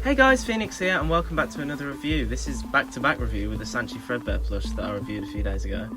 Hey guys, Phoenix here and welcome back to another review. This is back-to-back review with the Sanctuary Fredbear plush that I reviewed a few days ago.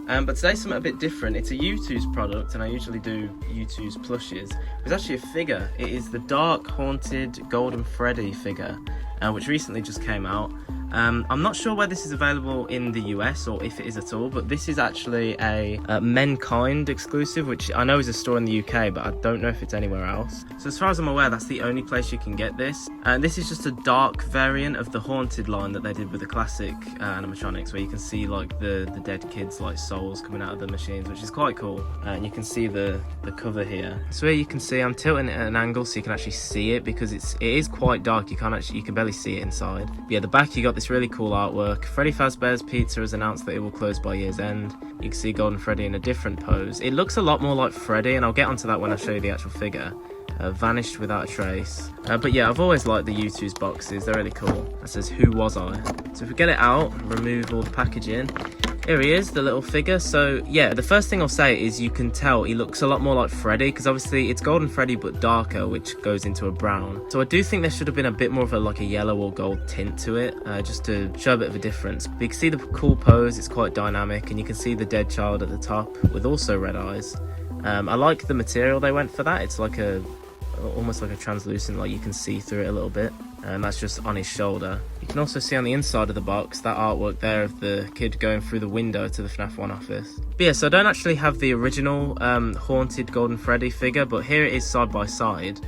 But today's something a bit different. It's a YouTooz product and I usually do YouTooz plushes. It's actually a figure. It is the Dark Haunted Golden Freddy figure, which recently just came out. I'm not sure where this is available in the US or if it is at all, but this is actually a MenKind exclusive, which I know is a store in the UK, but I don't know if it's anywhere else. So as far as I'm aware, that's the only place you can get this. This is just a dark variant of the Haunted line that they did with the classic animatronics, where you can see like the dead kids' like souls coming out of the machines, which is quite cool. And you can see the cover here. So here you can see I'm tilting it at an angle so you can actually see it, because it is quite dark. You can barely see it inside. But yeah, the back you got this really cool artwork. Freddy Fazbear's Pizza has announced that it will close by year's end. You can see Golden Freddy in a different pose. It looks a lot more like Freddy, and I'll get onto that when I show you the actual figure. Vanished without a trace. But yeah, I've always liked the YouTooz boxes. They're really cool. That says, "Who was I?" So if we get it out, remove all the packaging. Here he is, the little figure. So yeah, the first thing I'll say is you can tell he looks a lot more like Freddy, because obviously it's Golden Freddy but darker, which goes into a brown. So I do think there should have been a bit more of a yellow or gold tint to it, just to show a bit of a difference. But you can see the cool pose, it's quite dynamic, and you can see the dead child at the top with also red eyes. I like the material they went for that. It's like almost like a translucent, like you can see through it a little bit, and that's just on his shoulder. You can also see on the inside of the box that artwork there of the kid going through the window to the FNaF 1 office. But yeah, so I don't actually have the original Haunted Golden Freddy figure, but here it is side by side.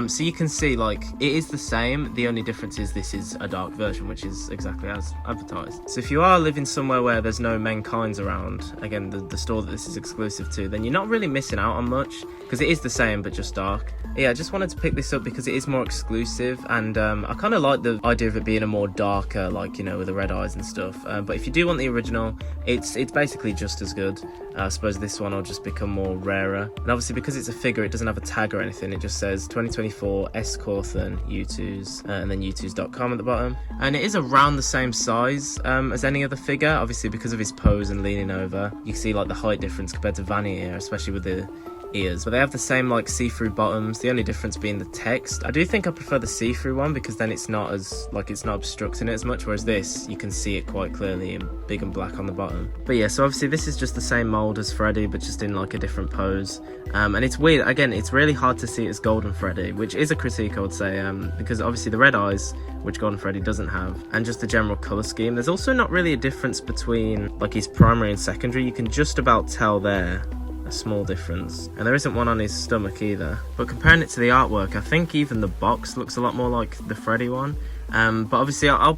So you can see like it is the same. The only difference is this is a dark version, which is exactly as advertised. So if you are living somewhere where there's no MenKinds around, again the store that this is exclusive to, then you're not really missing out on much, because it is the same but just dark. Yeah, I just wanted to pick this up because it is more exclusive, and I kind of like the idea of it being a more darker, like, you know, with the red eyes and stuff. But if you do want the original, it's basically just as good. I suppose this one will just become more rarer, and obviously because it's a figure, it doesn't have a tag or anything. It just says 2024 S. Corthan YouTooz, and then YouTooz.com at the bottom. And it is around the same size as any other figure, obviously because of his pose and leaning over. You can see like the height difference compared to Vanny here, especially with the ears. But they have the same like see-through bottoms, the only difference being the text. I do think I prefer the see-through one, because then it's not as it's not obstructing it as much, whereas this you can see it quite clearly in big and black on the bottom. But yeah, so obviously this is just the same mold as Freddy, but just in like a different pose. And it's weird, again, it's really hard to see it as Golden Freddy, which is a critique I would say, because obviously the red eyes, which Golden Freddy doesn't have, and just the general colour scheme. There's also not really a difference between like his primary and secondary. You can just about tell there a small difference, and there isn't one on his stomach either. But comparing it to the artwork, I think even the box looks a lot more like the Freddy one. But obviously I'll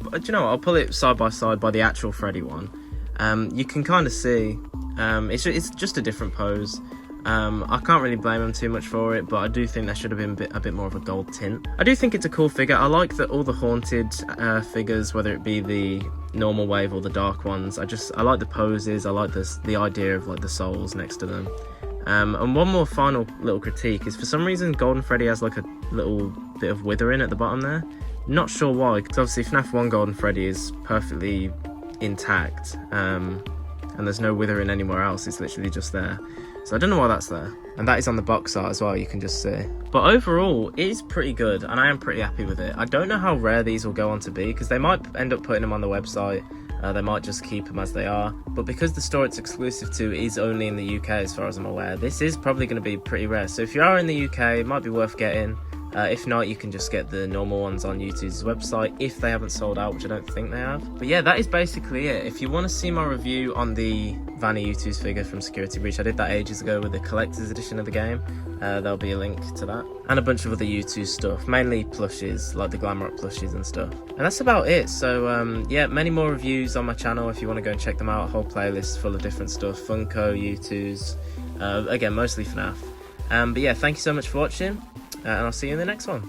pull it side by side by the actual Freddy one. You can kind of see it's just a different pose. I can't really blame him too much for it, but I do think there should have been a bit more of a gold tint. I do think it's a cool figure. I like that all the Haunted figures, whether it be the normal wave or the dark ones, I like the poses. I like the idea of like the souls next to them. And one more final little critique is, for some reason Golden Freddy has like a little bit of withering at the bottom there. Not sure why, because obviously FNaF 1 Golden Freddy is perfectly intact, and there's no withering anywhere else. It's literally just there. So I don't know why that's there. And that is on the box art as well, you can just see. But overall, it is pretty good, and I am pretty happy with it. I don't know how rare these will go on to be, because they might end up putting them on the website. They might just keep them as they are. But because the store it's exclusive to is only in the UK, as far as I'm aware, this is probably going to be pretty rare. So if you are in the UK, it might be worth getting. If not, you can just get the normal ones on YouTooz website if they haven't sold out, which I don't think they have. But yeah, that is basically it. If you want to see my review on the Vanny YouTooz figure from Security Breach, I did that ages ago with the collector's edition of the game. There'll be a link to that. And a bunch of other YouTooz stuff, mainly plushes, like the Glamrock plushes and stuff. And that's about it. So yeah, many more reviews on my channel if you want to go and check them out. A whole playlist full of different stuff. Funko, YouTooz, again, mostly FNaF. But yeah, thank you so much for watching. And I'll see you in the next one.